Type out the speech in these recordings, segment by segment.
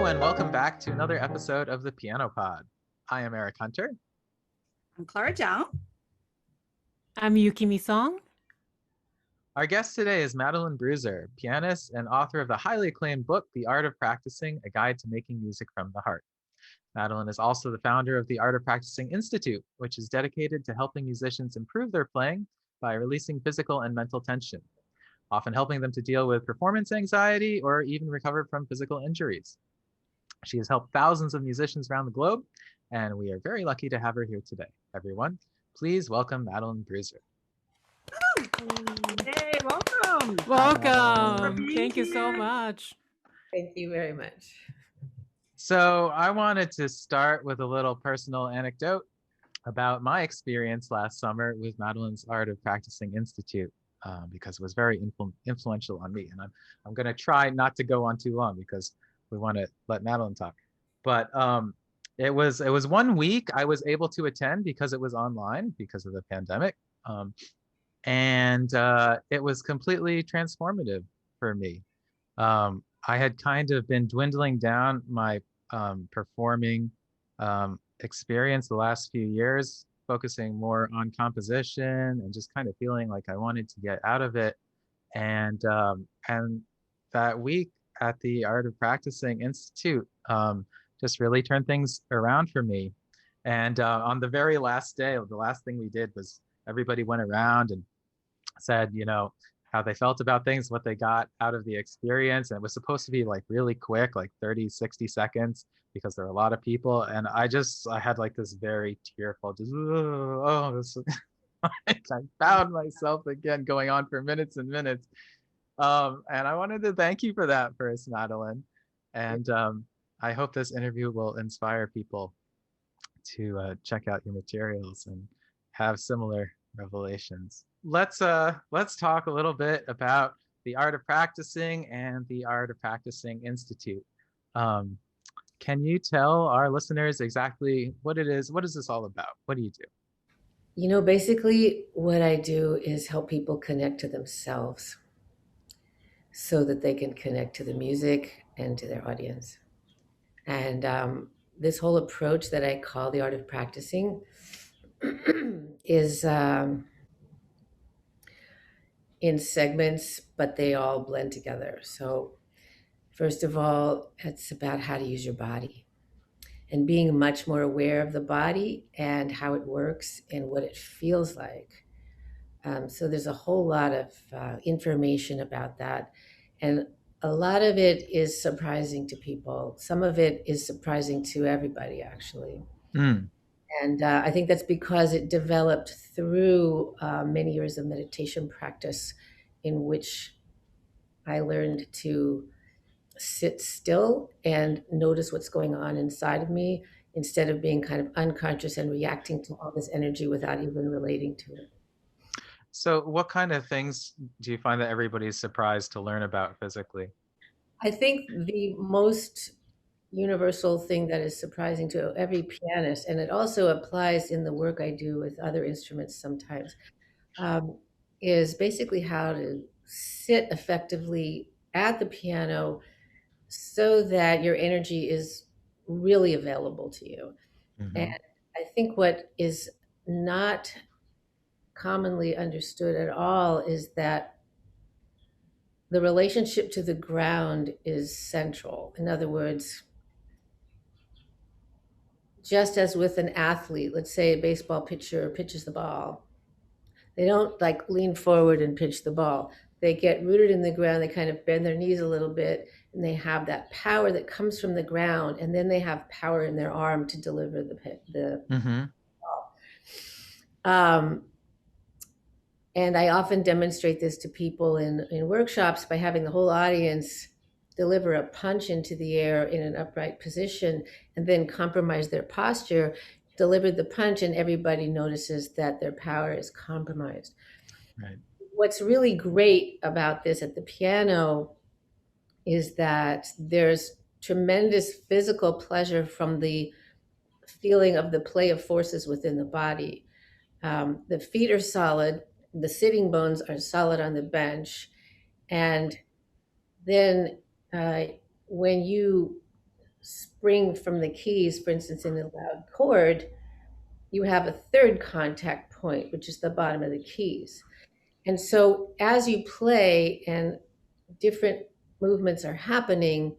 Hello and welcome back to another episode of the Piano Pod. I am Eric Hunter. I'm Clara Zhang. I'm Yukimi Song. Our guest today is Madeline Bruser, pianist and author of the highly acclaimed book, The Art of Practicing, A Guide to Making Music from the Heart. Madeline is also the founder of the Art of Practicing Institute, which is dedicated to helping musicians improve their playing by releasing physical and mental tension, often helping them to deal with performance anxiety or even recover from physical injuries. She has helped thousands of musicians around the globe, and we are very lucky to have her here today. Everyone, please welcome Madeline Bruser. Hey, welcome. Welcome. Thank you so much. Thank you very much. So I wanted to start with a little personal anecdote about my experience last summer with Madeline's Art of Practicing Institute, because it was very influential on me. And I'm going to try not to go on too long because we want to let Madeline talk. But it was 1 week I was able to attend because it was online because of the pandemic. And it was completely transformative for me. I had kind of been dwindling down my performing experience the last few years, focusing more on composition and just kind of feeling like I wanted to get out of it. And that week at the Art of Practicing Institute just really turned things around for me. And on the very last day, the last thing we did was everybody went around and said, how they felt about things, what they got out of the experience. And it was supposed to be like really quick, like 30, 60 seconds, because there are a lot of people. And I had like this very tearful, I found myself again going on for minutes and minutes. And I wanted to thank you for that first, Madeline. And I hope this interview will inspire people to check out your materials and have similar revelations. Let's talk a little bit about the Art of Practicing and the Art of Practicing Institute. Can you tell our listeners exactly what it is? What is this all about? What do you do? Basically what I do is help people connect to themselves so that they can connect to the music and to their audience. And this whole approach that I call the Art of Practicing is in segments, but they all blend together. So first of all, it's about how to use your body and being much more aware of the body and how it works and what it feels like. So there's a whole lot of information about that. And a lot of it is surprising to people. Some of it is surprising to everybody, actually. And I think that's because it developed through many years of meditation practice in which I learned to sit still and notice what's going on inside of me instead of being kind of unconscious and reacting to all this energy without even relating to it. So what kind of things do you find that everybody's surprised to learn about physically? I think the most universal thing that is surprising to every pianist, and it also applies in the work I do with other instruments sometimes, is basically how to sit effectively at the piano so that your energy is really available to you. Mm-hmm. And I think what is not commonly understood at all is that the relationship to the ground is central. In other words, just as with an athlete, let's say a baseball pitcher pitches the ball, they don't like lean forward and pitch the ball. They get rooted in the ground, they kind of bend their knees a little bit, and they have that power that comes from the ground, and then they have power in their arm to deliver the ball. And I often demonstrate this to people in workshops by having the whole audience deliver a punch into the air in an upright position and then compromise their posture, deliver the punch, and everybody notices that their power is compromised. Right. What's really great about this at the piano is that there's tremendous physical pleasure from the feeling of the play of forces within the body. The feet are solid, the sitting bones are solid on the bench, and then when you spring from the keys, for instance, in a loud chord, you have a third contact point, which is the bottom of the keys. And so as you play and different movements are happening,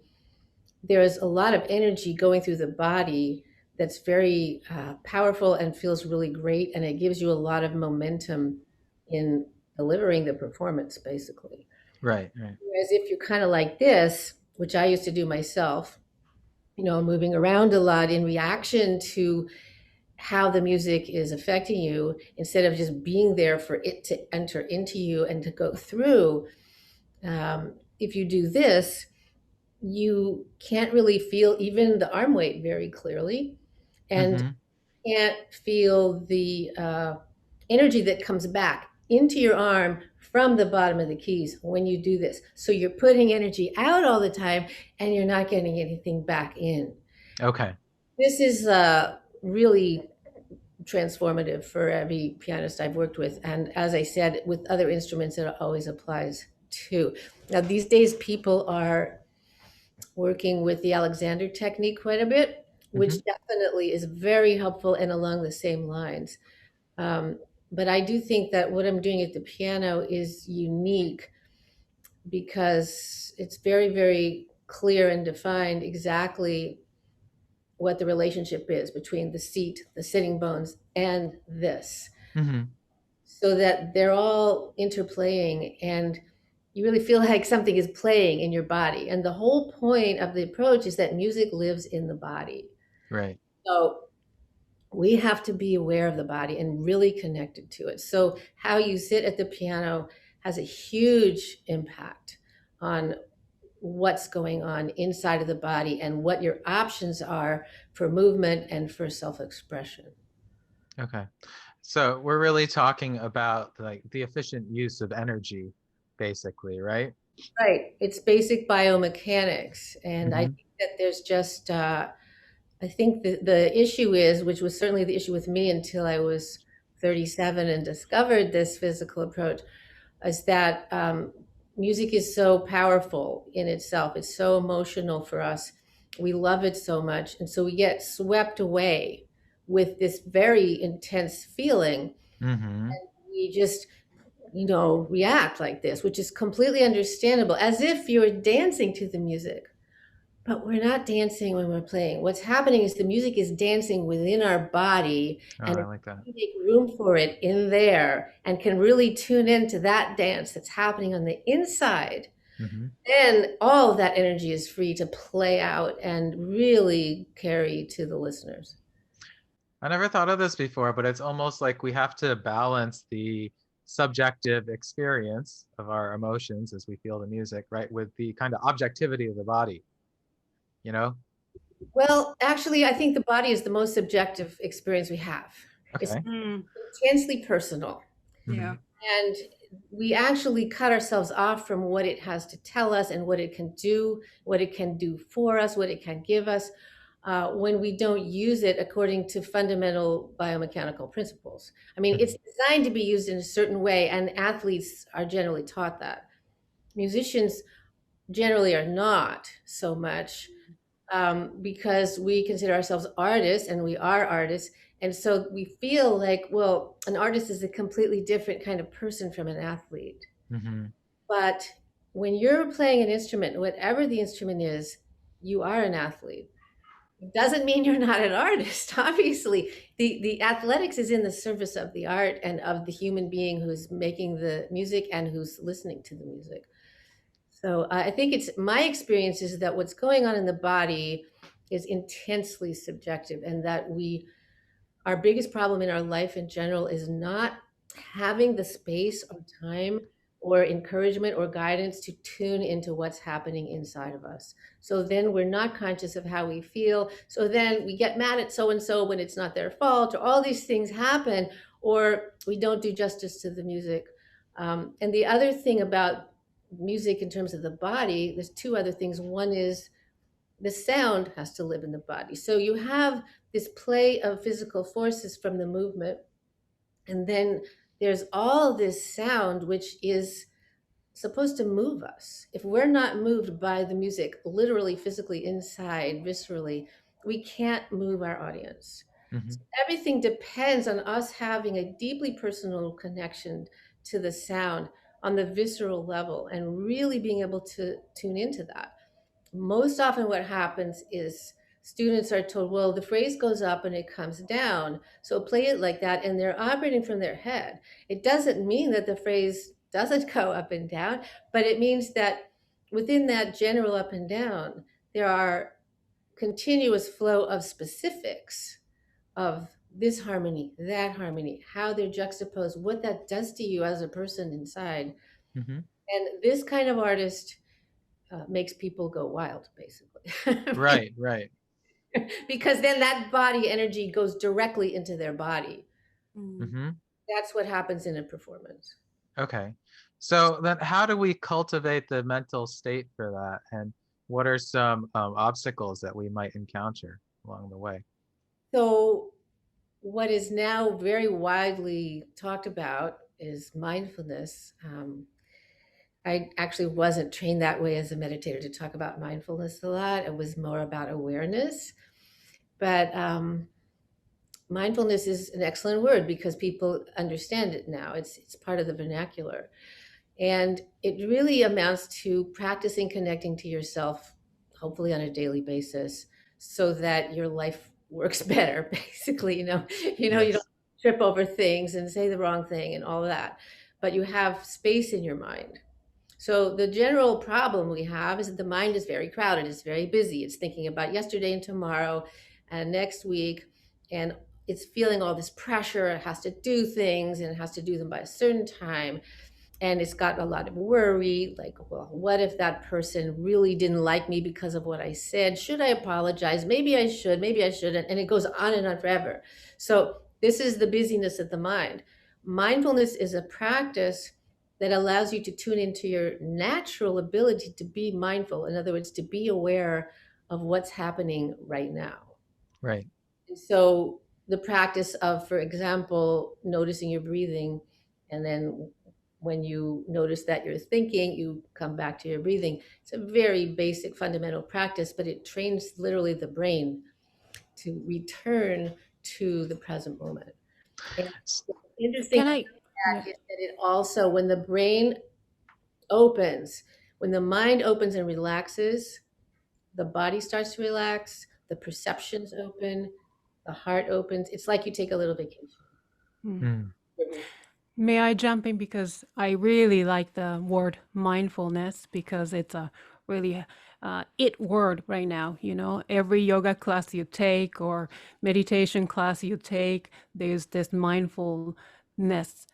there's a lot of energy going through the body that's very powerful and feels really great. And it gives you a lot of momentum in delivering the performance, basically. Right, right. Whereas if you're kind of like this, which I used to do myself, moving around a lot in reaction to how the music is affecting you, instead of just being there for it to enter into you and to go through, if you do this, you can't really feel even the arm weight very clearly, and can't feel the energy that comes back into your arm from the bottom of the keys when you do this. So you're putting energy out all the time and you're not getting anything back in. Okay. This is really transformative for every pianist I've worked with. And as I said, with other instruments, it always applies too. Now, these days, people are working with the Alexander technique quite a bit, which definitely is very helpful and along the same lines. But I do think that what I'm doing at the piano is unique because it's very, very clear and defined exactly what the relationship is between the seat, the sitting bones, and this. So that they're all interplaying and you really feel like something is playing in your body. And the whole point of the approach is that music lives in the body. Right. So we have to be aware of the body and really connected to it. So how you sit at the piano has a huge impact on what's going on inside of the body and what your options are for movement and for self-expression. Okay. So we're really talking about like the efficient use of energy, basically, right? Right. It's basic biomechanics. And I think that there's just, I think the issue is, which was certainly the issue with me until I was 37 and discovered this physical approach, is that music is so powerful in itself. It's so emotional for us. We love it so much. And so we get swept away with this very intense feeling. And we just, react like this, which is completely understandable, as if you're dancing to the music. But we're not dancing when we're playing. What's happening is the music is dancing within our body, and I like that. we make room for it in there and can really tune into that dance that's happening on the inside. Then all of that energy is free to play out and really carry to the listeners. I never thought of this before, but it's almost like we have to balance the subjective experience of our emotions as we feel the music, right, with the kind of objectivity of the body, Well, actually, I think the body is the most subjective experience we have. Okay. It's intensely personal. Yeah. And we actually cut ourselves off from what it has to tell us and what it can do for us, what it can give us, when we don't use it according to fundamental biomechanical principles. I mean, it's designed to be used in a certain way, and athletes are generally taught that. Musicians generally are not so much, because we consider ourselves artists, and we are artists. And so we feel like, well, an artist is a completely different kind of person from an athlete. But when you're playing an instrument, whatever the instrument is, you are an athlete. It doesn't mean you're not an artist. Obviously, the athletics is in the service of the art and of the human being who's making the music and who's listening to the music. So I think it's my experience is that what's going on in the body is intensely subjective, and that our biggest problem in our life in general is not having the space or time or encouragement or guidance to tune into what's happening inside of us. So then we're not conscious of how we feel. So then we get mad at so-and-so when it's not their fault, or all these things happen, or we don't do justice to the music. And the other thing about music in terms of the body, there's two other things. One is the sound has to live in the body. So you have this play of physical forces from the movement, and then there's all this sound, which is supposed to move us. If we're not moved by the music, literally, physically, inside, viscerally, we can't move our audience. Hmm. So everything depends on us having a deeply personal connection to the sound on the visceral level and really being able to tune into that. Most often what happens is students are told, well, the phrase goes up and it comes down, so play it like that, and they're operating from their head. It doesn't mean that the phrase doesn't go up and down, but it means that within that general up and down, there are continuous flow of specifics of this harmony, that harmony, how they're juxtaposed, what that does to you as a person inside. Hmm. And this kind of artist makes people go wild, basically. Right, right. Because then that body energy goes directly into their body. Hmm. That's what happens in a performance. Okay. So then how do we cultivate the mental state for that? And what are some obstacles that we might encounter along the way? So, what is now very widely talked about is mindfulness. I actually wasn't trained that way as a meditator to talk about mindfulness a lot. It was more about awareness. But mindfulness is an excellent word because people understand it now. It's part of the vernacular. And it really amounts to practicing connecting to yourself, hopefully on a daily basis, so that your life works better, basically. You don't Yes. trip over things and say the wrong thing and all of that, but you have space in your mind. So the general problem we have is that the mind is very crowded, it's very busy, it's thinking about yesterday and tomorrow and next week, and it's feeling all this pressure. It has to do things and it has to do them by a certain time, and it's got a lot of worry, like, well, what if that person really didn't like me because of what I said? Should I apologize? Maybe I should, maybe I shouldn't. And it goes on and on forever. So this is the busyness of the mind. Mindfulness is a practice that allows you to tune into your natural ability to be mindful. In other words, to be aware of what's happening right now. Right. And so the practice of, for example, noticing your breathing, and then when you notice that you're thinking, you come back to your breathing. It's a very basic fundamental practice, but it trains literally the brain to return to the present moment. And S- the interesting Can thing I? Yeah. is that it also, when the brain opens, when the mind opens and relaxes, the body starts to relax, the perceptions open, the heart opens. It's like you take a little vacation. Mm. mm, May I jump in because I really like the word mindfulness because it's a really it word right now. You know, every yoga class you take or meditation class you take, there's this mindfulness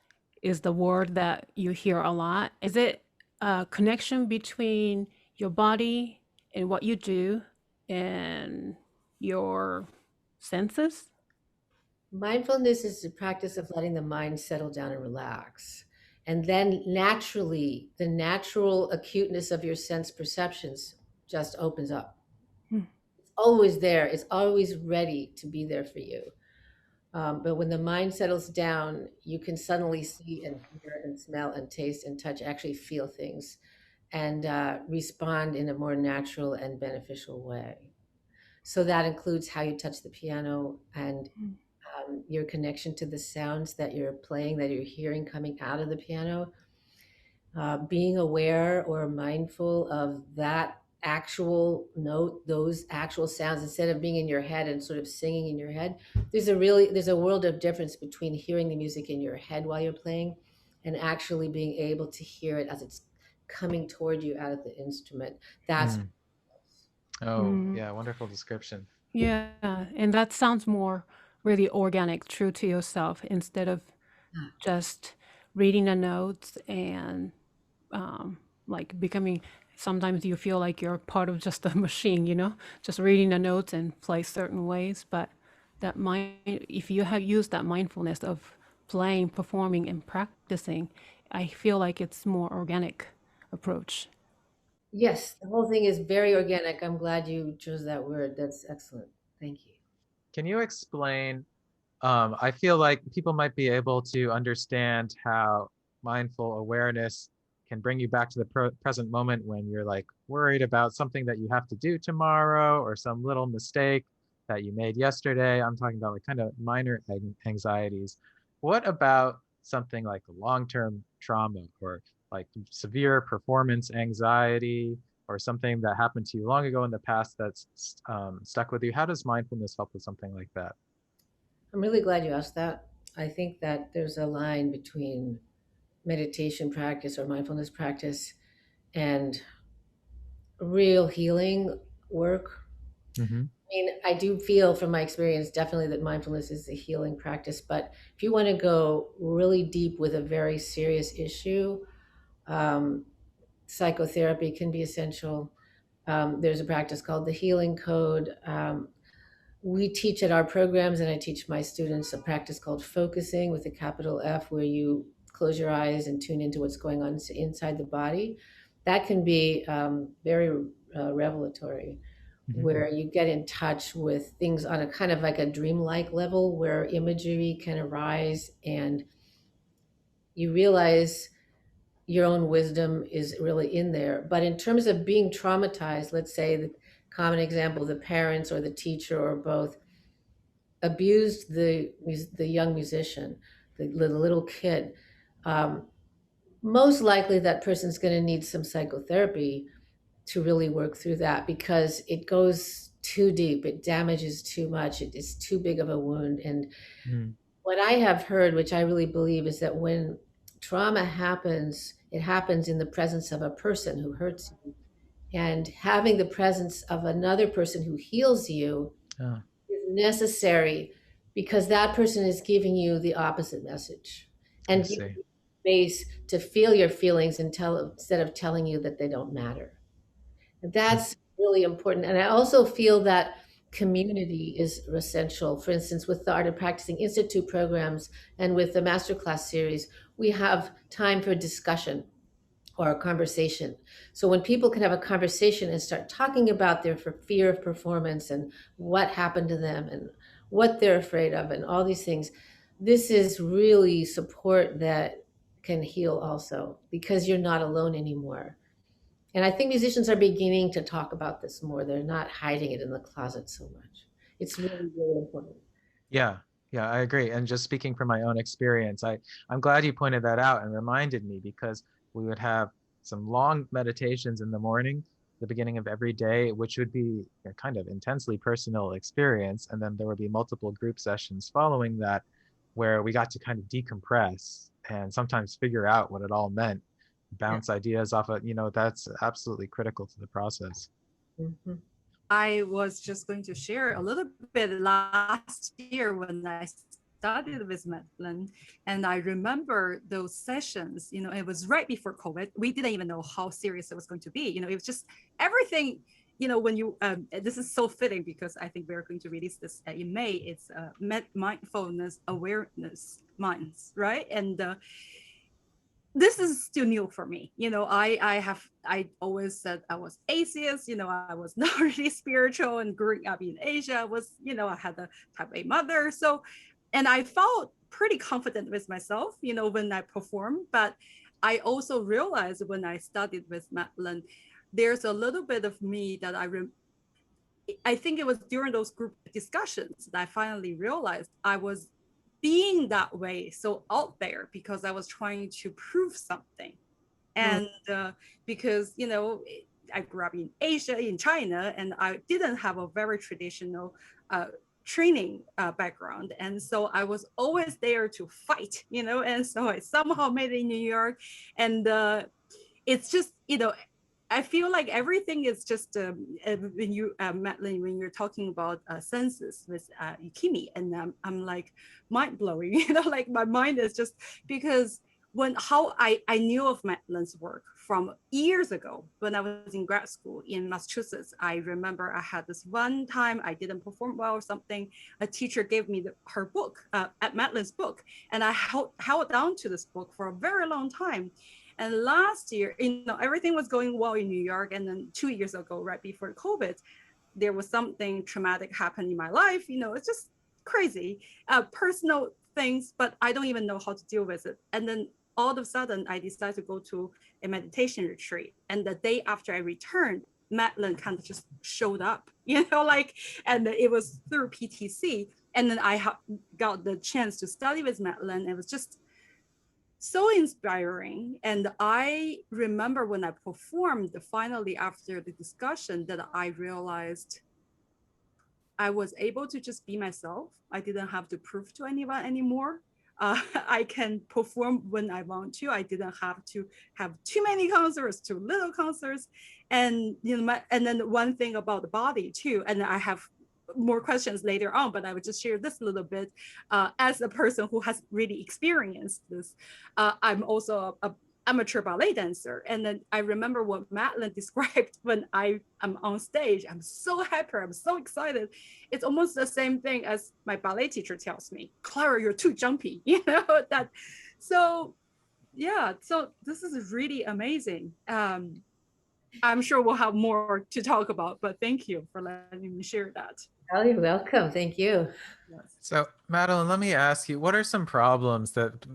is the word that you hear a lot. Is it a connection between your body and what you do and your senses? Mindfulness is the practice of letting the mind settle down and relax. And then naturally, the natural acuteness of your sense perceptions just opens up. Hmm. It's always there, it's always ready to be there for you. But when the mind settles down, you can suddenly see and hear and smell and taste and touch, actually feel things, and respond in a more natural and beneficial way. So that includes how you touch the piano and your connection to the sounds that you're playing, that you're hearing coming out of the piano, being aware or mindful of that actual note, those actual sounds, instead of being in your head and sort of singing in your head. There's a world of difference between hearing the music in your head while you're playing and actually being able to hear it as it's coming toward you out of the instrument. That's mm. Oh, Mm. yeah, wonderful description. Yeah, and that sounds more really organic, true to yourself, instead of just reading the notes and like becoming. Sometimes you feel like you're part of just a machine, you know, just reading the notes and play certain ways. But that mind, if you have used that mindfulness of playing, performing, and practicing, I feel like it's more organic approach. Yes, the whole thing is very organic. I'm glad you chose that word. That's excellent. Thank you. Can you explain? I feel like people might be able to understand how mindful awareness can bring you back to the present moment when you're like worried about something that you have to do tomorrow or some little mistake that you made yesterday. I'm talking about like kind of minor anxieties. What about something like long-term trauma or like severe performance anxiety or something that happened to you long ago in the past that's stuck with you? How does mindfulness help with something like that? I'm really glad you asked that. I think that there's a line between meditation practice or mindfulness practice and real healing work. Mm-hmm. I mean, I do feel from my experience definitely that mindfulness is a healing practice, but if you want to go really deep with a very serious issue, um, psychotherapy can be essential. There's a practice called the healing code. We teach at our programs, and I teach my students a practice called focusing with a capital F, where you close your eyes and tune into what's going on inside the body. That can be very revelatory, Mm-hmm. where you get in touch with things on a kind of like a dreamlike level, where imagery can arise and you realize your own wisdom is really in there. But in terms of being traumatized, let's say the common example, the parents or the teacher or both abused the young musician, the little kid. Um, Most likely that person's going to need some psychotherapy to really work through that, because it goes too deep, it damages too much, it is too big of a wound. And Mm. what I have heard, which I really believe, is that when trauma happens, it happens in the presence of a person who hurts you. And having the presence of another person who heals you Oh, is necessary, because that person is giving you the opposite message I and giving see. you space to feel your feelings and instead of telling you that they don't matter. And Mm. that's really important. And I also feel that community is essential. For instance, with the Art of Practicing Institute programs and with the Masterclass series, we have time for discussion or a conversation. So when people can have a conversation and start talking about their fear of performance and what happened to them and what they're afraid of and all these things, this is really support that can heal also, because you're not alone anymore. And I think musicians are beginning to talk about this more. They're not hiding it in the closet so much. It's really, really important. Yeah, yeah, I agree. And just speaking from my own experience, I'm glad you pointed that out and reminded me, because we would have some long meditations in the morning, the beginning of every day, which would be a kind of intensely personal experience. And then there would be multiple group sessions following that, where we got to kind of decompress and sometimes figure out what it all meant, Yeah. bounce ideas off of, that's absolutely critical to the process. Mhm. I was just going to share a little bit last year when I started with Madeline. And I remember those sessions, it was right before COVID. We didn't even know how serious it was going to be. It was just everything, when you, this is so fitting because I think we're going to release this in May. It's mindfulness-awareness minds, right? And this is still new for me. I always said I was atheist, I was not really spiritual, and growing up in Asia I had a type A mother. So, and I felt pretty confident with myself, when I performed. But I also realized when I studied with Madeline, there's a little bit of me that I think it was during those group discussions that I finally realized I was being that way so out there because I was trying to prove something. And because, I grew up in Asia, in China, and I didn't have a very traditional training background. And so I was always there to fight, and so I somehow made it in New York. And it's just, I feel like everything is just when you, Madeline, when you're talking about senses with Kimi, and I'm like mind blowing, like my mind is just because how I knew of Madeline's work from years ago when I was in grad school in Massachusetts. I remember I had this one time I didn't perform well or something. A teacher gave me her book, at Madeline's book, and I held on to this book for a very long time. And last year, everything was going well in New York. And then 2 years ago, right before COVID, there was something traumatic happened in my life. It's just crazy, personal things, but I don't even know how to deal with it. And then all of a sudden, I decided to go to a meditation retreat. And the day after I returned, Madeline kind of just showed up, like, and it was through PTC. And then I got the chance to study with Madeline. It was just so inspiring. And I remember when I performed finally after the discussion that I realized I was able to just be myself. I didn't have to prove to anyone anymore. I can perform when I want to. I didn't have to have too many concerts, too little concerts. And and then one thing about the body too, and I have more questions later on, but I would just share this a little bit. As a person who has really experienced this, I'm also a amateur ballet dancer. And then I remember what Madeline described when I am on stage. I'm so happy, I'm so excited. It's almost the same thing as my ballet teacher tells me, Clara, you're too jumpy, that. So yeah, so this is really amazing. I'm sure we'll have more to talk about, but thank you for letting me share that. Oh, you're welcome. Thank you. Yes. So, Madeline, let me ask you, what are some problems that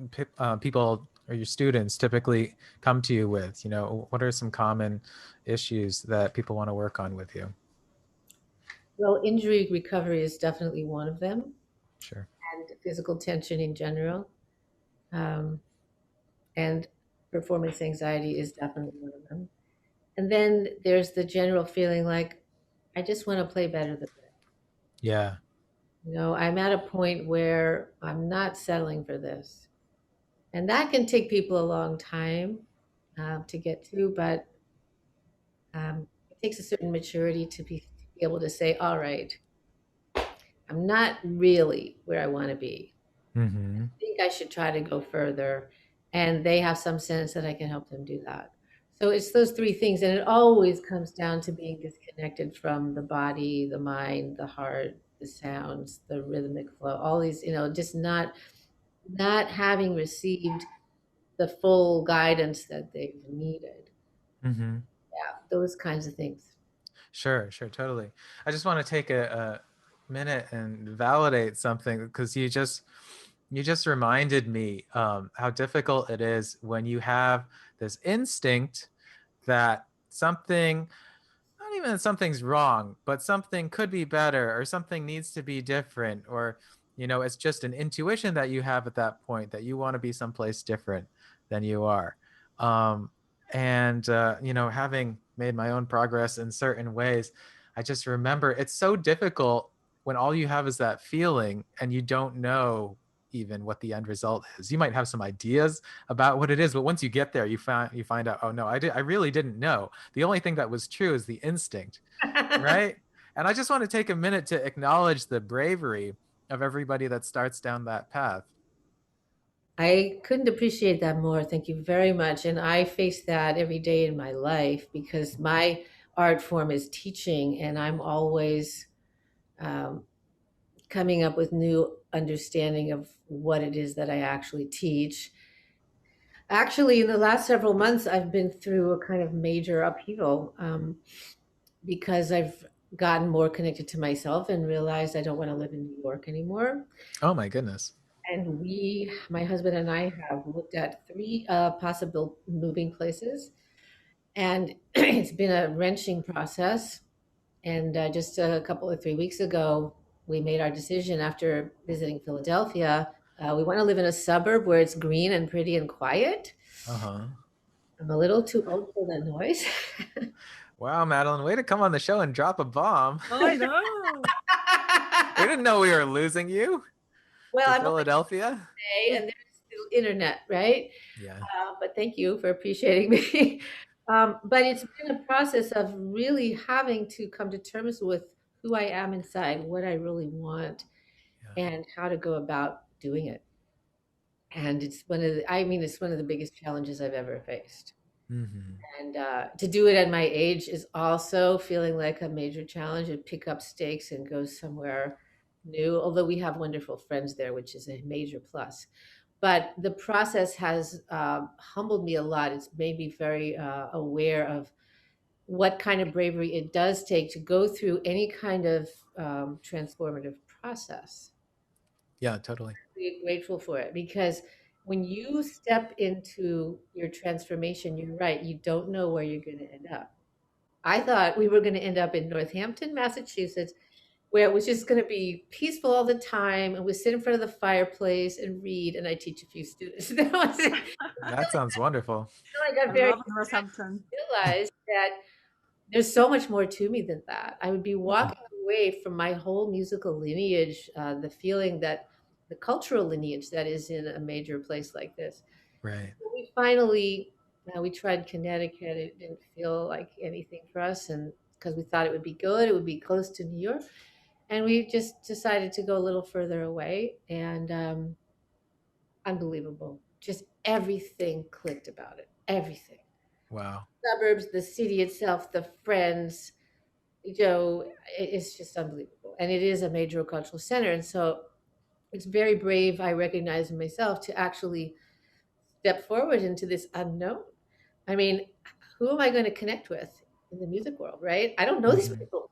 people or your students typically come to you with? What are some common issues that people want to work on with you? Well, injury recovery is definitely one of them. Sure. And physical tension in general. And performance anxiety is definitely one of them. And then there's the general feeling like, I just want to play better than this. Yeah. I'm at a point where I'm not settling for this. And that can take people a long time to get to, but it takes a certain maturity to be able to say, all right, I'm not really where I want to be. Mm-hmm. I think I should try to go further. And they have some sense that I can help them do that. So it's those three things. And it always comes down to being disconnected from the body, the mind, the heart, the sounds, the rhythmic flow, all these, just not having received the full guidance that they've needed. Mm-hmm. Yeah, those kinds of things. Sure, totally. I just want to take a minute and validate something, because you just reminded me how difficult it is when you have this instinct that something, not even that something's wrong, but something could be better or something needs to be different, or it's just an intuition that you have at that point that you want to be someplace different than you are. And having made my own progress in certain ways, I just remember it's so difficult when all you have is that feeling and you don't know even what the end result is. You might have some ideas about what it is, but once you get there, you find out, oh no, I really didn't know. The only thing that was true is the instinct, right? And I just want to take a minute to acknowledge the bravery of everybody that starts down that path. I couldn't appreciate that more. Thank you very much. And I face that every day in my life because my art form is teaching, and I'm always coming up with new understanding of what it is that I actually teach. Actually, in the last several months, I've been through a kind of major upheaval because I've gotten more connected to myself and realized I don't want to live in New York anymore. Oh my goodness. And my husband and I have looked at 3 possible moving places. And it's been a wrenching process. And just a couple of 3 weeks ago, we made our decision after visiting Philadelphia. We want to live in a suburb where it's green and pretty and quiet. Uh-huh. I'm a little too old for that noise. Wow, Madeline, way to come on the show and drop a bomb. Oh, I know. We didn't know we were losing you. Well, I'm Philadelphia. And there's still internet, right? Yeah. But thank you for appreciating me. But it's been a process of really having to come to terms with who I am inside, what I really want, and how to go about doing it. And it's one of the biggest challenges I've ever faced. Mm-hmm. And to do it at my age is also feeling like a major challenge, and pick up stakes and go somewhere new, although we have wonderful friends there, which is a major plus. But the process has humbled me a lot. It's made me very aware of what kind of bravery it does take to go through any kind of transformative process. Yeah, totally. I'm really grateful for it, because when you step into your transformation, you're right, you don't know where you're going to end up. I thought we were going to end up in Northampton, Massachusetts, where it was just going to be peaceful all the time, and we sit in front of the fireplace and read, and I teach a few students. That was it. That sounds wonderful. I got I very love Northampton. realized that there's so much more to me than that. I would be walking away from my whole musical lineage, the feeling that the cultural lineage that is in a major place like this. Right. We finally, we tried Connecticut. It didn't feel like anything for us, and because we thought it would be good, it would be close to New York, and we just decided to go a little further away. And unbelievable, just everything clicked about it. Everything. Wow. Suburbs, the city itself, the friends, it's just unbelievable. And it is a major cultural center. And so it's very brave, I recognize in myself, to actually step forward into this unknown. I mean, who am I going to connect with in the music world, right? I don't know these people.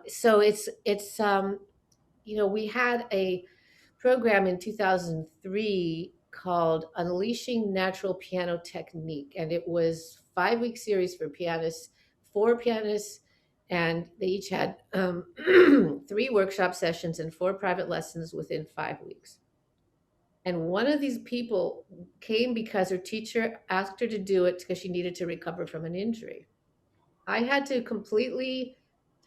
So we had a program in 2003 called Unleashing Natural Piano Technique. And it was 5-week series for pianists, 4 pianists, and they each had 3 workshop sessions and 4 private lessons within 5 weeks. And one of these people came because her teacher asked her to do it because she needed to recover from an injury. I had to completely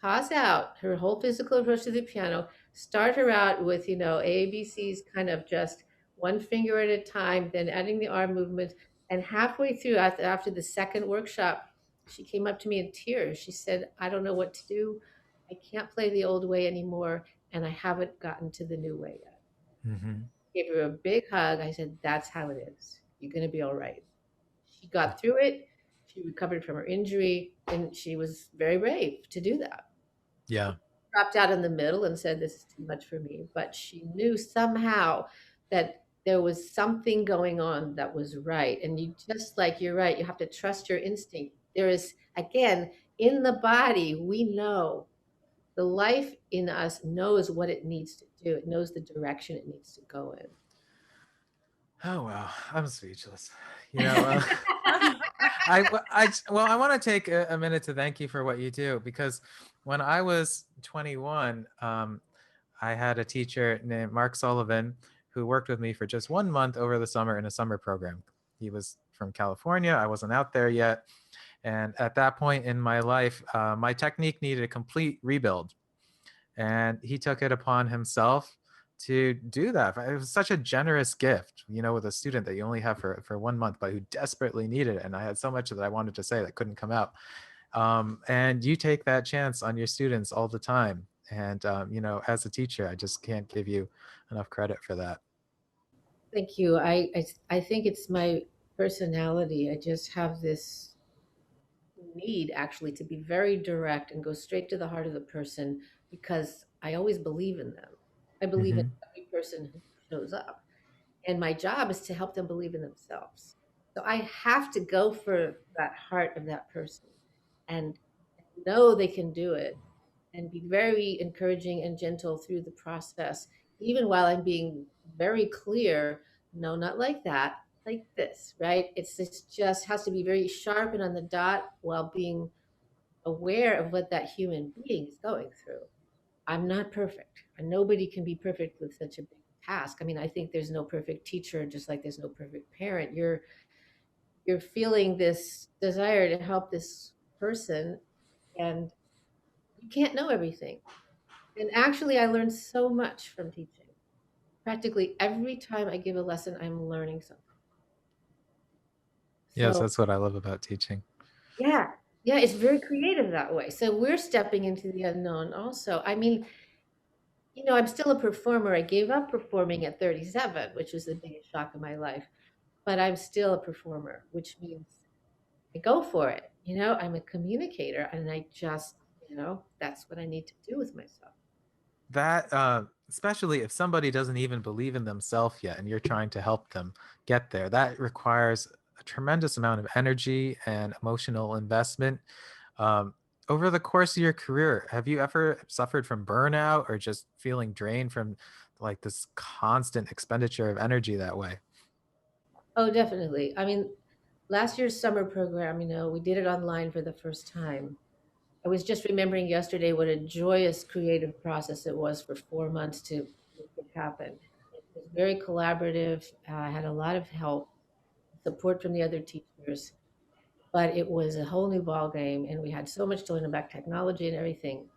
toss out her whole physical approach to the piano, start her out with, ABCs, kind of just one finger at a time, then adding the arm movement. And halfway through, after the second workshop, she came up to me in tears. She said, I don't know what to do. I can't play the old way anymore, and I haven't gotten to the new way yet. Mm-hmm. Gave her a big hug. I said, that's how it is. You're going to be all right. She got through it. She recovered from her injury, and she was very brave to do that. Yeah. Dropped out in the middle and said, this is too much for me. But she knew somehow that there was something going on that was right. And you're right, you have to trust your instinct. There is, again, in the body, we know the life in us knows what it needs to do. It knows the direction it needs to go in. Oh, wow. I'm speechless. I want to take a minute to thank you for what you do, because when I was 21, I had a teacher named Mark Sullivan who worked with me for just 1 month over the summer in a summer program. He was from California. I wasn't out there yet. And at that point in my life, my technique needed a complete rebuild. And he took it upon himself to do that. It was such a generous gift, with a student that you only have for 1 month, but who desperately needed it. And I had so much that I wanted to say that couldn't come out. And you take that chance on your students all the time. And, as a teacher, I just can't give you enough credit for that. Thank you. I think it's my personality. I just have this need actually to be very direct and go straight to the heart of the person, because I always believe in them. I believe in every person who shows up. And my job is to help them believe in themselves. So I have to go for that heart of that person and know they can do it, and be very encouraging and gentle through the process, even while I'm being very clear, no, not like that, like this, right? This just has to be very sharp and on the dot while being aware of what that human being is going through. I'm not perfect, and nobody can be perfect with such a big task. I mean, I think there's no perfect teacher, just like there's no perfect parent. You're feeling this desire to help this person, and you can't know everything. And actually, I learned so much from teaching. Practically every time I give a lesson, I'm learning something. Yes, that's what I love about teaching. Yeah, it's very creative that way. So we're stepping into the unknown also. I mean, I'm still a performer. I gave up performing at 37, which was the biggest shock of my life. But I'm still a performer, which means I go for it. I'm a communicator, and I just, that's what I need to do with myself. That, especially if somebody doesn't even believe in themselves yet and you're trying to help them get there, that requires a tremendous amount of energy and emotional investment. Over the course of your career, have you ever suffered from burnout or just feeling drained from like this constant expenditure of energy that way. Oh, definitely. I mean, last year's summer program, we did it online for the first time. I was just remembering yesterday what a joyous creative process it was for 4 months to make it happen. It was very collaborative. I had a lot of help, support from the other teachers, but it was a whole new ball game, and we had so much to learn about technology and everything.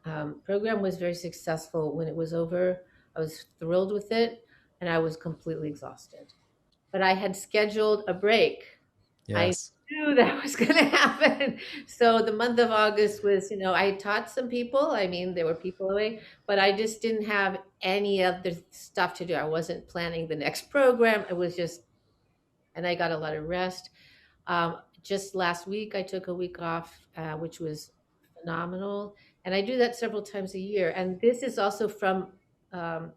Program was very successful. When it was over, I was thrilled with it, and I was completely exhausted. But I had scheduled a break. I Yes. knew that was going to happen. So the month of August was, I taught some people. I mean, there were people away, but I just didn't have any other stuff to do. I wasn't planning the next program. It was just, and I got a lot of rest. Just last week, I took a week off, which was phenomenal. And I do that several times a year. And this is also from um,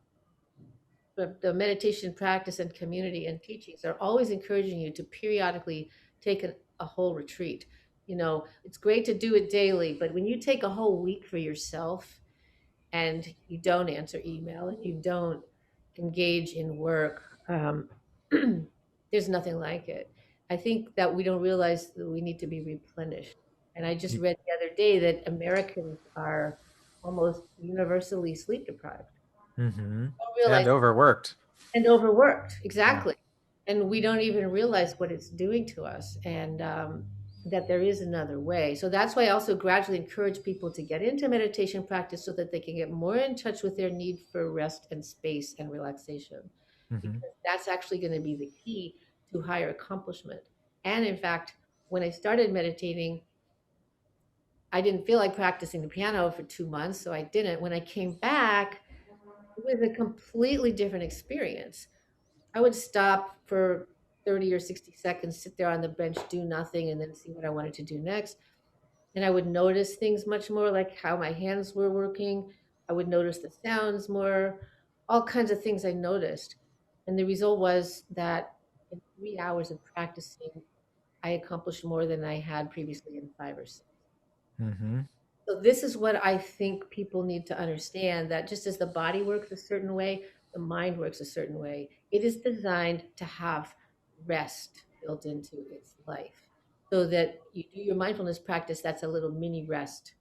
the meditation practice and community and teachings are always encouraging you to periodically take a whole retreat. It's great to do it daily, but when you take a whole week for yourself and you don't answer email and you don't engage in work, there's nothing like it. I think that we don't realize that we need to be replenished. And I just read the other day that Americans are almost universally sleep deprived. Mm-hmm. Don't realize, And overworked. and overworked, exactly. And we don't even realize what it's doing to us, and that there is another way. So that's why I also gradually encourage people to get into meditation practice so that they can get more in touch with their need for rest and space and relaxation, Mm-hmm. because that's actually going to be the key to higher accomplishment. And in fact, when I started meditating, I didn't feel like practicing the piano for 2 months, so I didn't. When I came back, it was a completely different experience. I would stop for 30 or 60 seconds, sit there on the bench, do nothing, and then see what I wanted to do next. And I would notice things much more, like how my hands were working. I would notice the sounds more, all kinds of things I noticed. And the result was that in 3 hours of practicing, I accomplished more than I had previously in 5 or 6. Mm-hmm. So this is what I think people need to understand, that just as the body works a certain way, the mind works a certain way. It is designed to have rest built into its life, so that you do your mindfulness practice, that's a little mini rest.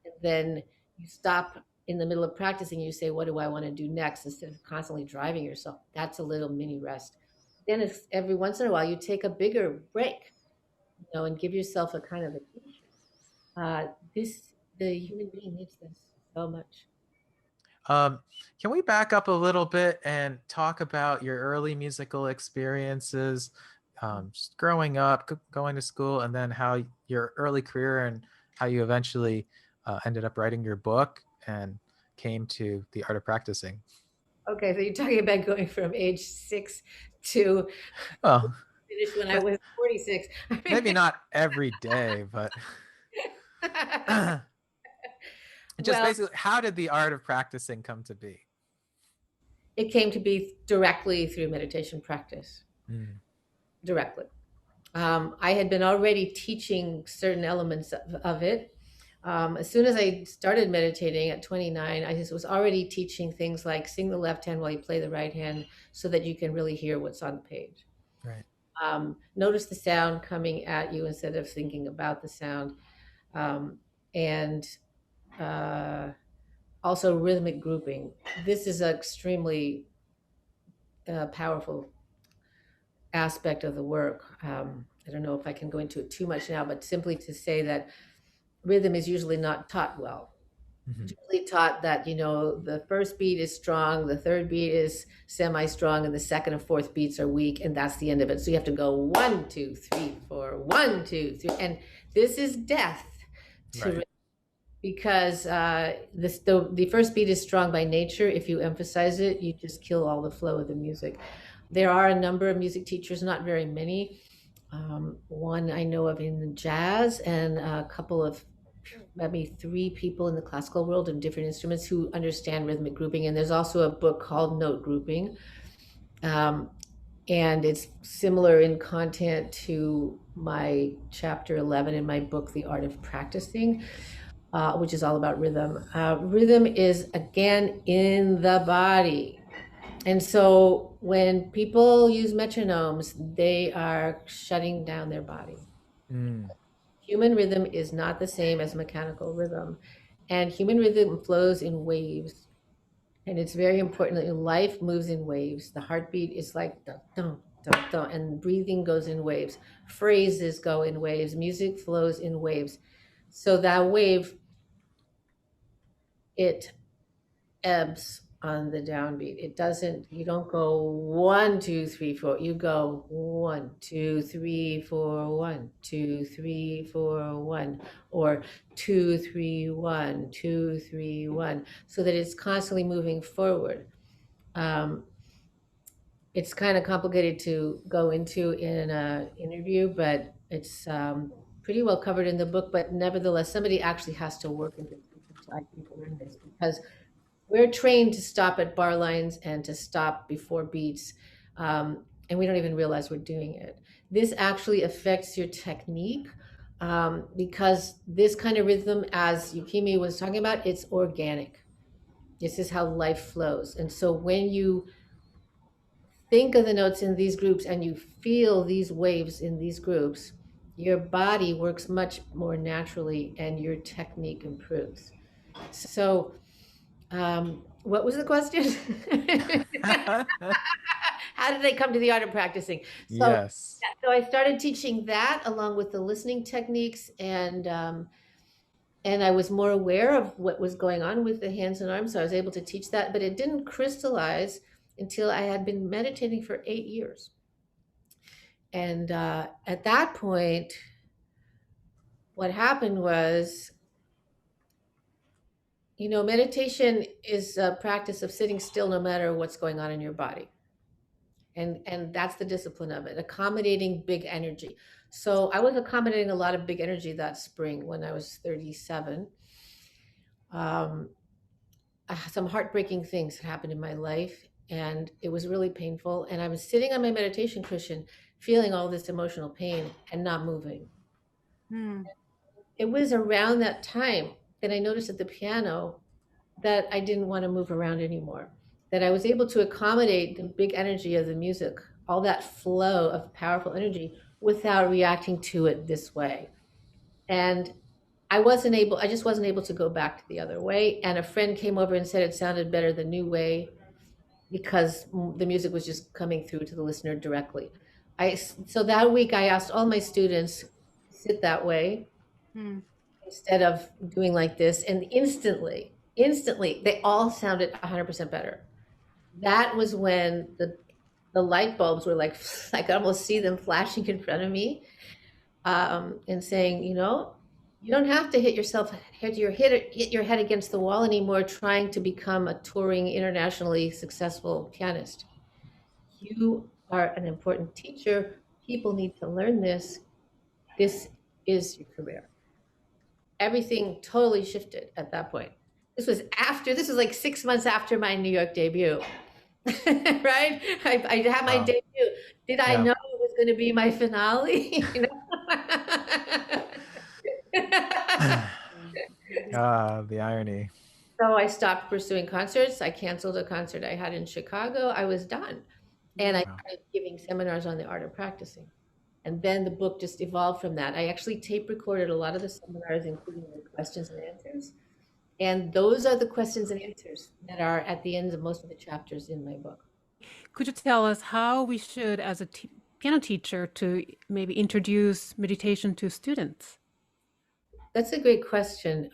And then you stop in the middle of practicing, you say, what do I want to do next? Instead of constantly driving yourself, that's a little mini rest. Then it's every once in a while, you take a bigger break, and give yourself a kind of vacation. The human being needs this so much. Can we back up a little bit and talk about your early musical experiences, just growing up, going to school, and then how your early career and how you eventually ended up writing your book and came to the art of practicing? Okay, so you're talking about going from age 6 to Well, finish when I was 46. maybe not every day, but just Well, basically, how did the art of practicing come to be? it came to be directly through meditation practice. Directly. I had been already teaching certain elements of it. As soon as I started meditating at 29, I just was already teaching things like sing the left hand while you play the right hand, so that you can really hear what's on the page. Right. Notice the sound coming at you instead of thinking about the sound. And also rhythmic grouping. This is an extremely powerful aspect of the work. I don't know if I can go into it too much now, but simply to say that rhythm is usually not taught well. Mm-hmm. It's usually taught that, the first beat is strong, the third beat is semi-strong, and the second and fourth beats are weak, and that's the end of it. So you have to go 1, 2, 3, 4, 1, 2, 3. And this is death to rhythm, because the first beat is strong by nature. If you emphasize it, you just kill all the flow of the music. There are a number of music teachers, not very many. One I know of in the jazz, and a couple of, maybe 3 people in the classical world in different instruments who understand rhythmic grouping. And there's also a book called Note Grouping. And it's similar in content to my chapter 11 in my book, The Art of Practicing, which is all about rhythm. Rhythm is, again, in the body. And so when people use metronomes, they are shutting down their body. Mm. Human rhythm is not the same as mechanical rhythm. And human rhythm flows in waves. And it's very important that life moves in waves. The heartbeat is like dun, dun, dun, dun, and breathing goes in waves. Phrases go in waves. Music flows in waves. So that wave, it ebbs on the downbeat. It doesn't, you don't go 1, 2, 3, 4. You go 1, 2, 3, 4, 1, 2, 3, 4, 1, or 2, 3, 1, 2, 3, 1, so that it's constantly moving forward. It's kind of complicated to go into in an interview, but it's pretty well covered in the book. But nevertheless, somebody actually has to work into I think learn this, because we're trained to stop at bar lines and to stop before beats, and we don't even realize we're doing it. This actually affects your technique, because this kind of rhythm, as Yukimi was talking about, it's organic. This is how life flows. And so when you think of the notes in these groups and you feel these waves in these groups, your body works much more naturally and your technique improves. So, what was the question? How did I come to the art of practicing? So, Yes. so I started teaching that along with the listening techniques, and I was more aware of what was going on with the hands and arms. So I was able to teach that, but it didn't crystallize until I had been meditating for 8 years. And at that point, what happened was, meditation is a practice of sitting still no matter what's going on in your body. And that's the discipline of it, accommodating big energy. So I was accommodating a lot of big energy that spring when I was 37. Some heartbreaking things happened in my life, and it was really painful. And I was sitting on my meditation cushion, feeling all this emotional pain and not moving. It was around that time that I noticed at the piano that I didn't want to move around anymore, that I was able to accommodate the big energy of the music, all that flow of powerful energy, without reacting to it this way. And I just wasn't able to go back to the other way. And a friend came over and said it sounded better the new way, because the music was just coming through to the listener directly. So that week I asked all my students to sit that way instead of doing like this, and instantly they all sounded 100% better. That was when the light bulbs were like I could almost see them flashing in front of me, and saying, you don't have to hit your head against the wall anymore trying to become a touring, internationally successful pianist. You are an important teacher. People need to learn this. This is your career. Everything totally shifted at that point. This was like 6 months after my New York debut. Right? I had my Wow. debut. Did I Yeah. know it was going to be my finale? The irony. So I stopped pursuing concerts. I canceled a concert I had in Chicago. I was done. And I Wow. started giving seminars on the art of practicing. And then the book just evolved from that. I actually tape recorded a lot of the seminars, including the questions and answers. And those are the questions and answers that are at the ends of most of the chapters in my book. Could you tell us how we should, as a piano teacher, to maybe introduce meditation to students? That's a great question.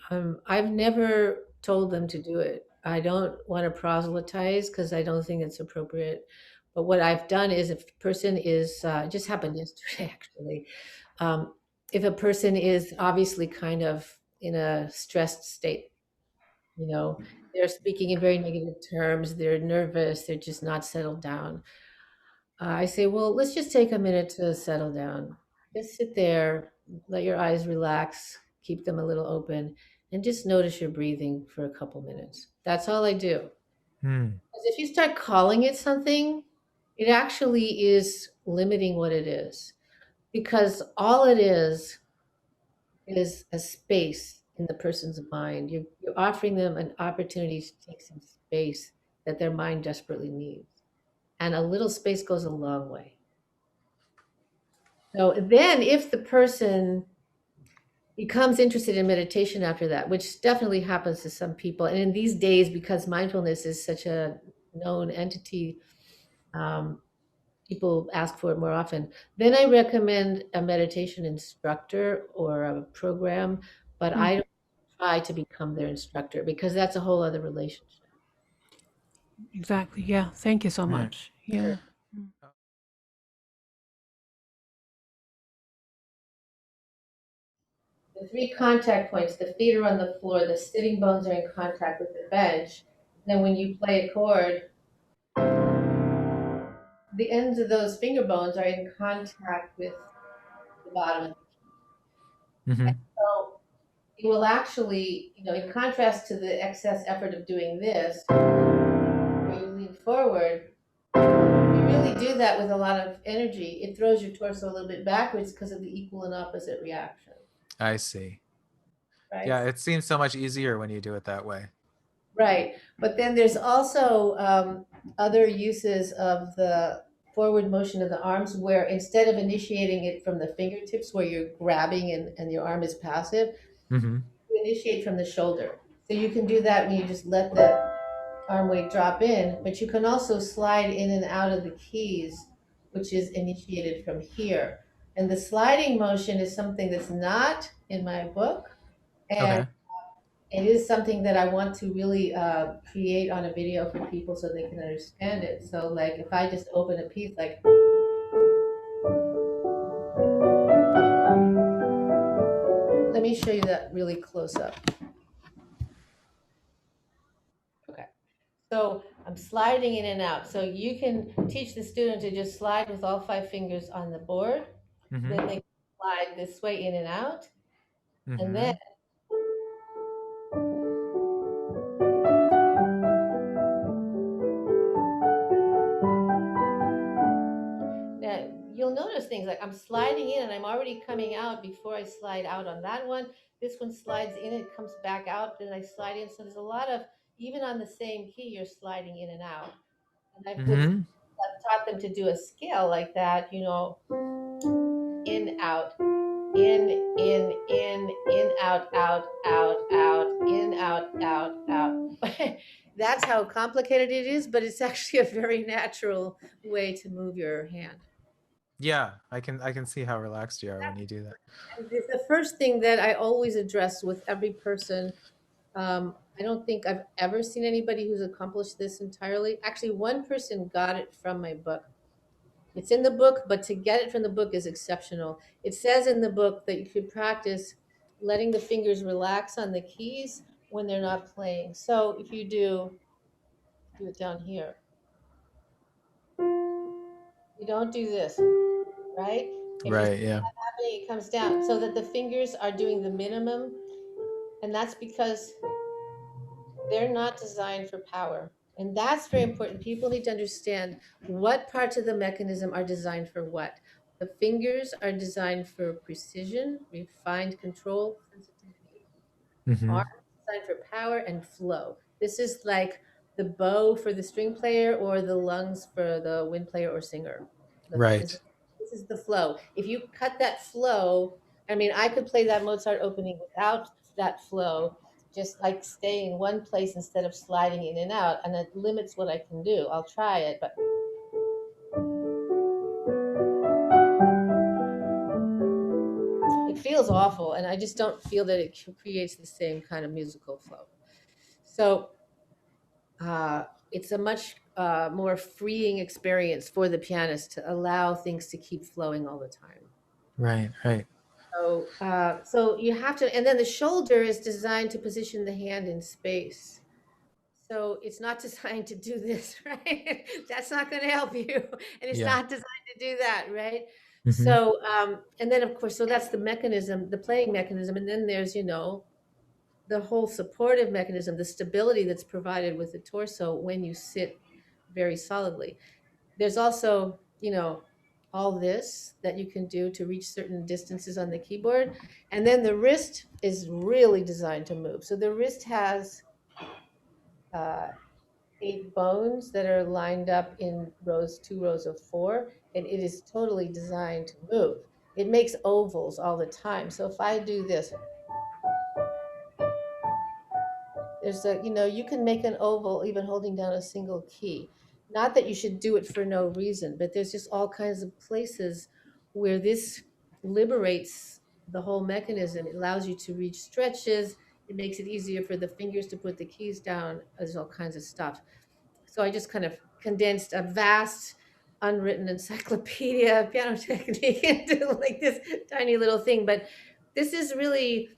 I've never told them to do it. I don't want to proselytize because I don't think it's appropriate. But what I've done is, if a person is, it just happened yesterday actually, if a person is obviously kind of in a stressed state, they're speaking in very negative terms, they're nervous, they're just not settled down. I say, well, let's just take a minute to settle down. Just sit there, let your eyes relax, keep them a little open, and just notice your breathing for a couple minutes. That's all I do. Because if you start calling it something, it actually is limiting what it is. Because all it is a space in the person's mind. You're offering them an opportunity to take some space that their mind desperately needs. and a little space goes a long way. So then if the person becomes interested in meditation after that, which definitely happens to some people, and in these days, because mindfulness is such a known entity, people ask for it more often, then I recommend a meditation instructor or a program, but I don't try to become their instructor because that's a whole other relationship. Exactly. Yeah. Thank you so Right. much. Yeah. The 3 contact points, the feet are on the floor, the sitting bones are in contact with the bench. Then when you play a chord, the ends of those finger bones are in contact with the bottom. Mm-hmm. So it will actually, in contrast to the excess effort of doing this, where you lean forward, you really do that with a lot of energy. It throws your torso a little bit backwards because of the equal and opposite reaction. I see. Right? Yeah, it seems so much easier when you do it that way. Right. But then there's also other uses of the forward motion of the arms where instead of initiating it from the fingertips where you're grabbing and your arm is passive, Mm-hmm. you initiate from the shoulder. So you can do that when you just let the arm weight drop in, but you can also slide in and out of the keys, which is initiated from here. And the sliding motion is something that's not in my book. And Okay. it is something that I want to really create on a video for people so they can understand it. So like if I just open a piece like, let me show you that really close up. Okay. So I'm sliding in and out. So you can teach the student to just slide with all 5 fingers on the board. Mm-hmm. Then they slide this way in and out. Mm-hmm. And then now you'll notice things like I'm sliding in and I'm already coming out before I slide out on that one. This one slides in, it comes back out, then I slide in. So there's a lot of, even on the same key, you're sliding in and out. And Mm-hmm. I've taught them to do a scale like that, in, out, in, out, out, out, out, in, out, out. That's how complicated it is, but it's actually a very natural way to move your hand. Yeah, I can see how relaxed you are when you do that. The first thing that I always address with every person, I don't think I've ever seen anybody who's accomplished this entirely. Actually, one person got it from my book. It's in the book, but to get it from the book is exceptional. It says in the book that you should practice letting the fingers relax on the keys when they're not playing. So if you do it down here. You don't do this, right? If you Right, yeah. it comes down so that the fingers are doing the minimum, and that's because they're not designed for power. And that's very important. People need to understand what parts of the mechanism are designed for what. The fingers are designed for precision, refined control, sensitivity. Mm-hmm. Arms are designed for power and flow. This is like the bow for the string player or the lungs for the wind player or singer. Right. This is the flow. If you cut that flow, I mean, I could play that Mozart opening without that flow, just like stay in one place instead of sliding in and out, and it limits what I can do. I'll try it, but it feels awful, and I just don't feel that it creates the same kind of musical flow. So it's a much more freeing experience for the pianist to allow things to keep flowing all the time. Right, right. So you have to, and then the shoulder is designed to position the hand in space. So it's not designed to do this, right? That's not going to help you, and it's not designed to do that, right? Mm-hmm. So, and then of course, so that's the mechanism, the playing mechanism, and then there's the whole supportive mechanism, the stability that's provided with the torso when you sit very solidly. There's also, all this that you can do to reach certain distances on the keyboard. And then the wrist is really designed to move. So the wrist has 8 bones that are lined up in rows, 2 rows of 4, and it is totally designed to move. It makes ovals all the time. So if I do this, there's a, you can make an oval even holding down a single key. Not that you should do it for no reason, but there's just all kinds of places where this liberates the whole mechanism. It allows you to reach stretches. It makes it easier for the fingers to put the keys down. There's all kinds of stuff. So I just kind of condensed a vast unwritten encyclopedia of piano technique into like this tiny little thing. But this is really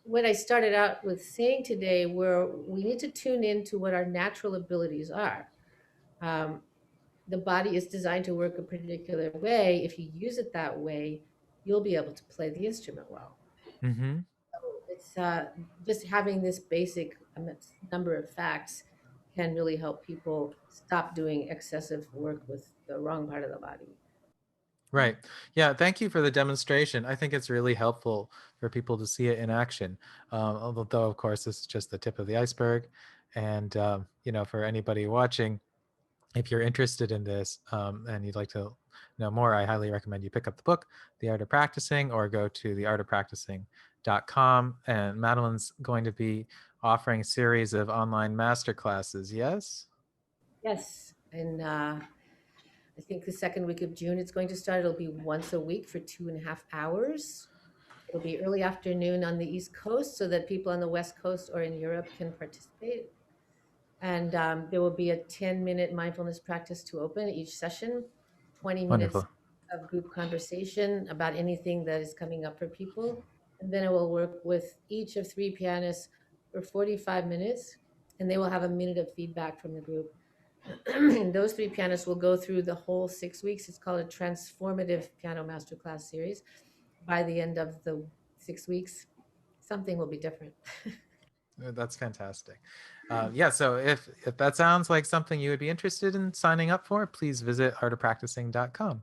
what I started out with saying today, where we need to tune into what our natural abilities are. Um, the body is designed to work a particular way. If you use it that way, you'll be able to play the instrument well. Mm-hmm. It's just having this basic number of facts can really help people stop doing excessive work with the wrong part of the body. Right. Yeah. Thank you for the demonstration. I think it's really helpful for people to see it in action. Although, of course, this is just the tip of the iceberg. And, for anybody watching, if you're interested in this and you'd like to know more, I highly recommend you pick up the book, The Art of Practicing, or go to theartofpracticing.com. And Madeline's going to be offering a series of online masterclasses. Yes? Yes. And I think the second week of June it's going to start. It'll be once a week for 2.5 hours. It'll be early afternoon on the East Coast so that people on the West Coast or in Europe can participate. And there will be a 10-minute mindfulness practice to open each session, 20 minutes Wonderful. of group conversation about anything that is coming up for people. And then I will work with each of 3 pianists for 45 minutes, and they will have a minute of feedback from the group. Those 3 pianists will go through the whole 6 weeks. It's called a transformative piano masterclass series. By the end of the 6 weeks, something will be different. That's fantastic. So if that sounds like something you would be interested in signing up for, please visit artofpracticing.com.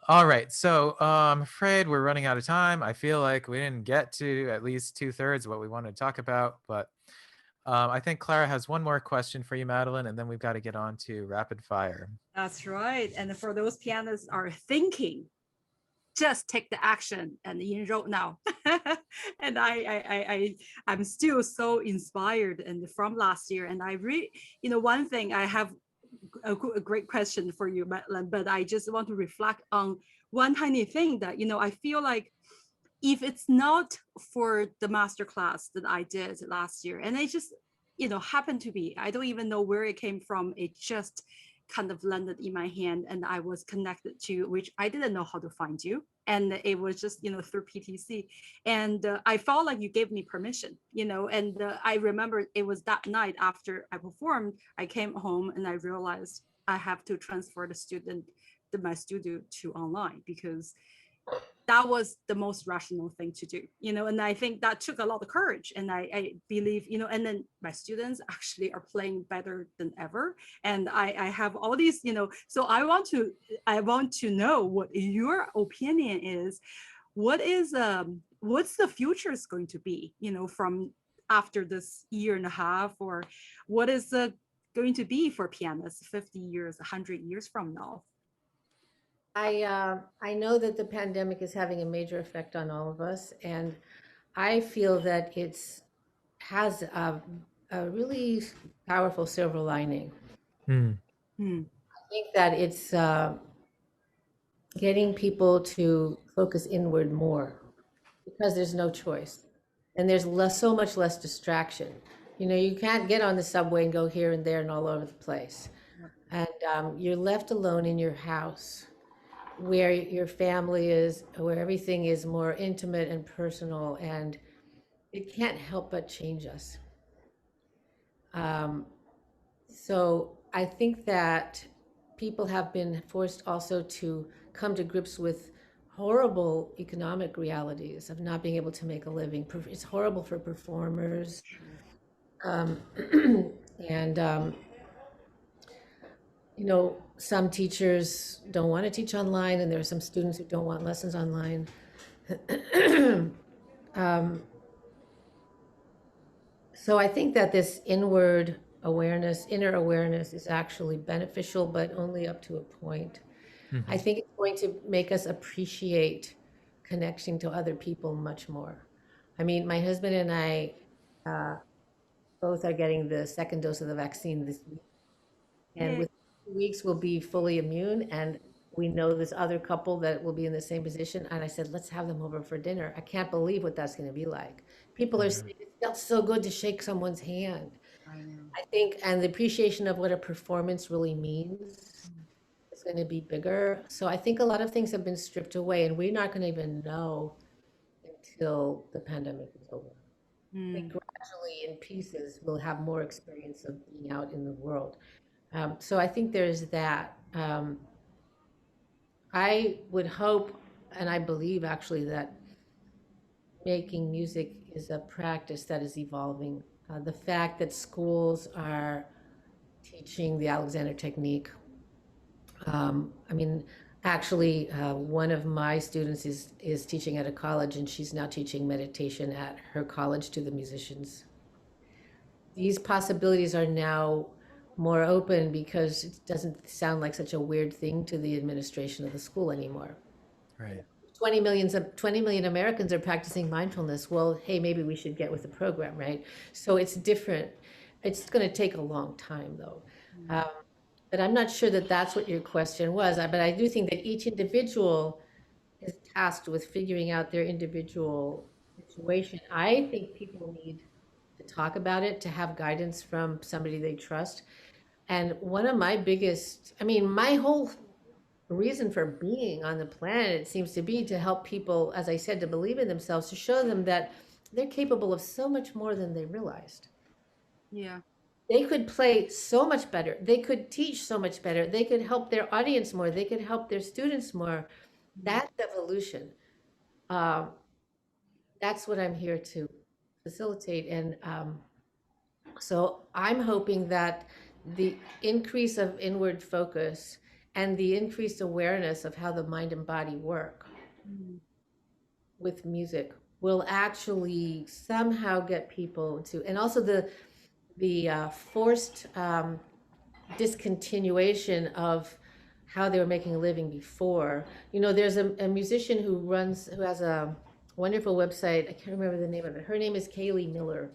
All right, so I'm afraid we're running out of time. I feel like we didn't get to at least 2/3 of what we wanted to talk about, but I think Clara has one more question for you, Madeline, and then we've got to get on to rapid fire. That's right. And for those pianists are thinking, just take the action and enroll now. And I'm still so inspired and from last year. And I really, one thing I have a great question for you, Madeline, but I just want to reflect on one tiny thing that, I feel like if it's not for the masterclass that I did last year, and it just, happened to be, I don't even know where it came from. It just kind of landed in my hand and I was connected to, which I didn't know how to find you. And it was just, through PTC. And I felt like you gave me permission, and I remember it was that night after I performed, I came home and I realized I have to transfer my studio to online because that was the most rational thing to do, and I think that took a lot of courage. And I believe, and then my students actually are playing better than ever. And I have all these, so I want to know what your opinion is. What's the future is going to be, from after this 1.5 years, or what is going to be for pianists 50 years, 100 years from now? I know that the pandemic is having a major effect on all of us, and I feel that has a really powerful silver lining. Mm. I think that it's getting people to focus inward more because there's no choice, and there's so much less distraction. You can't get on the subway and go here and there and all over the place, and you're left alone in your house, where your family is, where everything is more intimate and personal, and it can't help but change us. So I think that people have been forced also to come to grips with horrible economic realities of not being able to make a living. It's horrible for performers. And some teachers don't want to teach online, and there are some students who don't want lessons online. So I think that this inward awareness, inner awareness is actually beneficial, but only up to a point. I think it's going to make us appreciate connecting to other people much more. I mean, my husband and I both are getting the second dose of the vaccine this week. And Yay. with 2 weeks, we'll be fully immune. And we know this other couple that will be in the same position. And I said, let's have them over for dinner. I can't believe what that's going to be like. People are saying it felt so good to shake someone's hand. I know. I think, and the appreciation of what a performance really means is going to be bigger. So I think a lot of things have been stripped away, and we're not going to even know until the pandemic is over. I think gradually, in pieces, we'll have more experience of being out in the world. So I think there's that. I would hope, and I believe actually, that making music is a practice that is evolving. The fact that schools are teaching the Alexander technique. I mean, actually, one of my students is teaching at a college, and she's now teaching meditation at her college to the musicians. These possibilities are now more open because it doesn't sound like such a weird thing to the administration of the school anymore. Right. 20 million Americans are practicing mindfulness. Well, hey, maybe we should get with the program, right? So it's different. It's going to take a long time, though. But I'm not sure that that's what your question was. But I do think that each individual is tasked with figuring out their individual situation. I think people need to talk about it, to have guidance from somebody they trust. And one of my biggest, I mean, my whole reason for being on the planet seems to be to help people, as I said, to believe in themselves, to show them that they're capable of so much more than they realized. Yeah. They could play so much better. They could teach so much better. They could help their audience more. They could help their students more. That's evolution. That's what I'm here to facilitate. And so I'm hoping that the increase of inward focus and the increased awareness of how the mind and body work with music will actually somehow get people to, and also the forced discontinuation of how they were making a living before. You know, there's a musician who has a wonderful website. I can't remember the name of it. Her name is Kaylee Miller.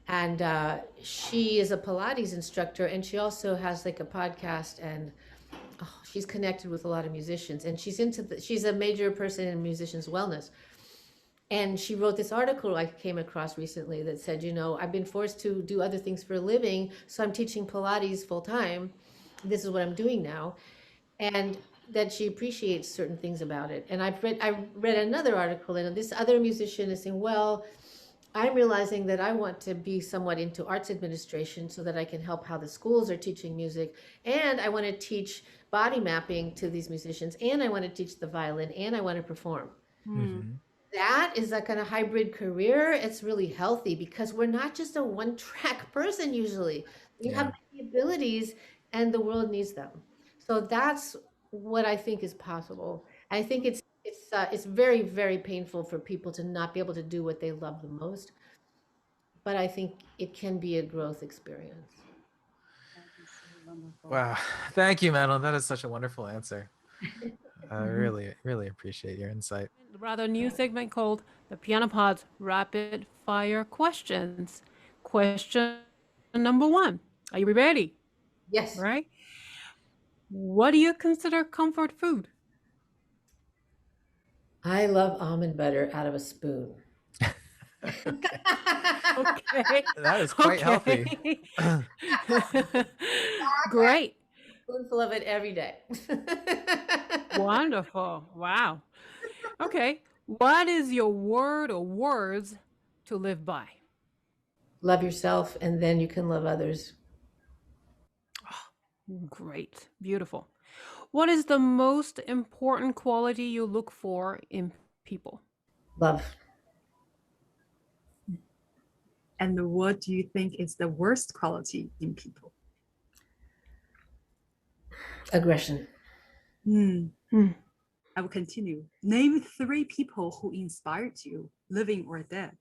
And she is a Pilates instructor, and she also has like a podcast, and she's connected with a lot of musicians, and she's a major person in musicians' wellness. And she wrote this article I came across recently that said, you know, I've been forced to do other things for a living, so I'm teaching Pilates full time. This is what I'm doing now. And that she appreciates certain things about it. And I read another article, and this other musician is saying, well, I'm realizing that I want to be somewhat into arts administration so that I can help how the schools are teaching music. And I want to teach body mapping to these musicians. And I want to teach the violin. And I want to perform. That is a kind of hybrid career. It's really healthy because we're not just a one-track person usually. We have many abilities, and the world needs them. So that's what I think is possible. I think it's very, very painful for people to not be able to do what they love the most. But I think it can be a growth experience. That is so wonderful. Wow. Thank you, Madeline. That is such a wonderful answer. I really, really appreciate your insight. A rather new segment called the Piano Pod's Rapid Fire Questions. Question number 1. Are you ready? Yes. Right? What do you consider comfort food? I love almond butter out of a spoon. Okay. That is quite healthy. Great. Spoonful of it every day. Wonderful. Wow. Okay. What is your word or words to live by? Love yourself, and then you can love others. Great. Beautiful. What is the most important quality you look for in people? Love. And what do you think is the worst quality in people? Aggression. I will continue. Name 3 people who inspired you, living or dead.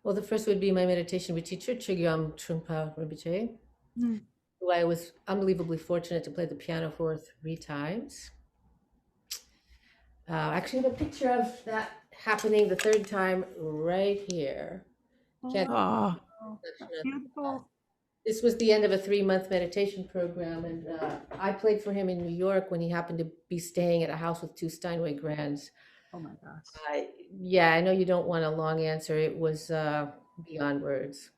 Well, the first would be my meditation teacher, Chigyam Trungpa Rinpoche, who I was unbelievably fortunate to play the piano for 3 times. Actually, I have a picture of that happening the 3rd time right here. Oh, Beautiful. This was the end of a 3-month meditation program, and I played for him in New York when he happened to be staying at a house with 2 Steinway grands. Oh my gosh. Yeah, I know you don't want a long answer. It was beyond words.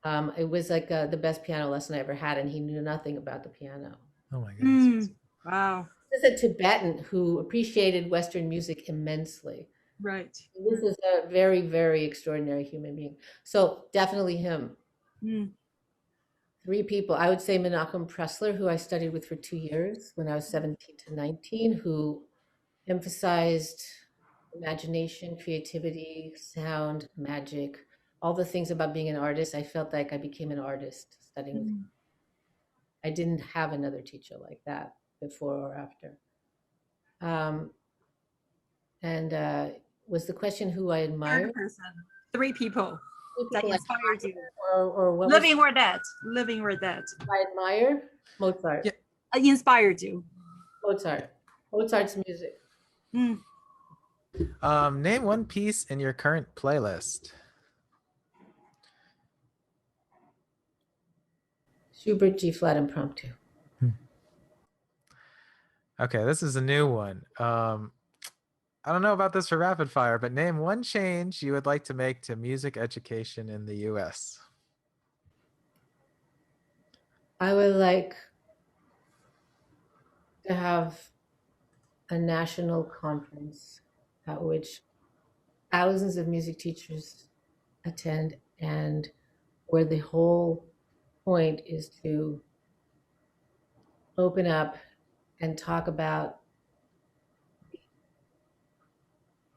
It was like the best piano lesson I ever had, and he knew nothing about the piano. Oh my goodness. Wow. This is a Tibetan who appreciated Western music immensely. Right. This is a very, very extraordinary human being. So definitely him. 3 people. I would say Menachem Pressler, who I studied with for 2 years when I was 17 to 19, who emphasized imagination, creativity, sound, magic, all the things about being an artist. I felt like I became an artist studying with him. I didn't have another teacher like that before or after. Was the question who I admire? 3rd person. 3 people that People inspired you. Or what Living or dead. Living or dead. I admire? Mozart. Yeah. Inspired you. Mozart. Mozart's music. Name one piece in your current playlist. Schubert G flat impromptu. Okay, this is a new one. I don't know about this for rapid fire, but name one change you would like to make to music education in the US. I would like to have a national conference at which thousands of music teachers attend, and where the whole point is to open up and talk about the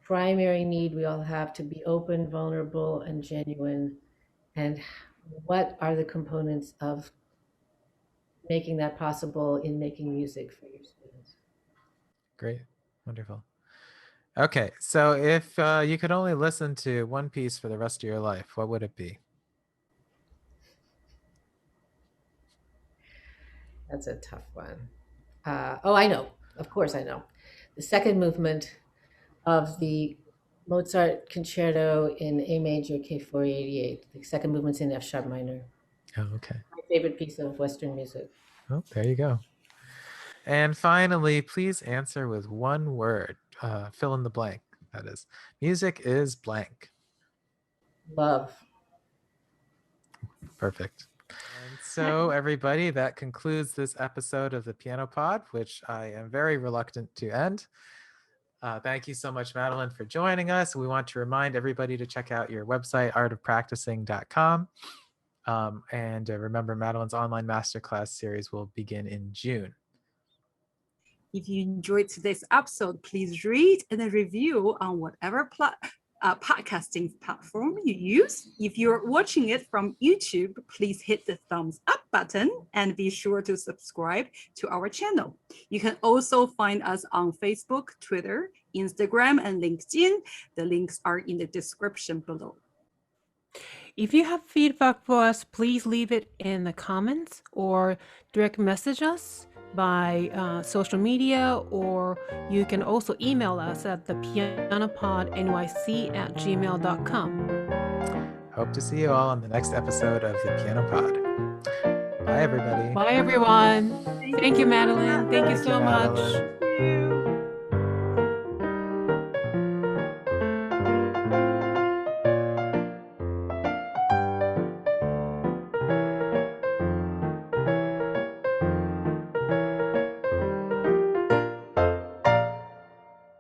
primary need we all have to be open, vulnerable, and genuine, and what are the components of making that possible in making music for your students. Great. Wonderful. Okay, so if you could only listen to one piece for the rest of your life, what would it be? That's a tough one. I know. Of course I know. The 2nd movement of the Mozart Concerto in A major, K488. The 2nd movement's in F sharp minor. Oh, okay. My favorite piece of Western music. Oh, there you go. And finally, please answer with one word. Fill in the blank. That is, music is blank. Love. Perfect. And so, everybody, that concludes this episode of the Piano Pod, which I am very reluctant to end. Thank you so much, Madeline, for joining us. We want to remind everybody to check out your website, artofpracticing.com. And remember, Madeline's online masterclass series will begin in June. If you enjoyed today's episode, please read and review on whatever podcasting platform you use. If you're watching it from YouTube, please hit the thumbs up button and be sure to subscribe to our channel. You can also find us on Facebook, Twitter, Instagram, and LinkedIn. The links are in the description below. if you have feedback for us, please leave it in the comments or direct message us by social media, or you can also email us at thepianopodnyc@gmail.com. Hope to see you all on the next episode of the Piano Pod. Bye, everybody. Bye, everyone. Thank you, Madeline. Thank you so much. Madeline.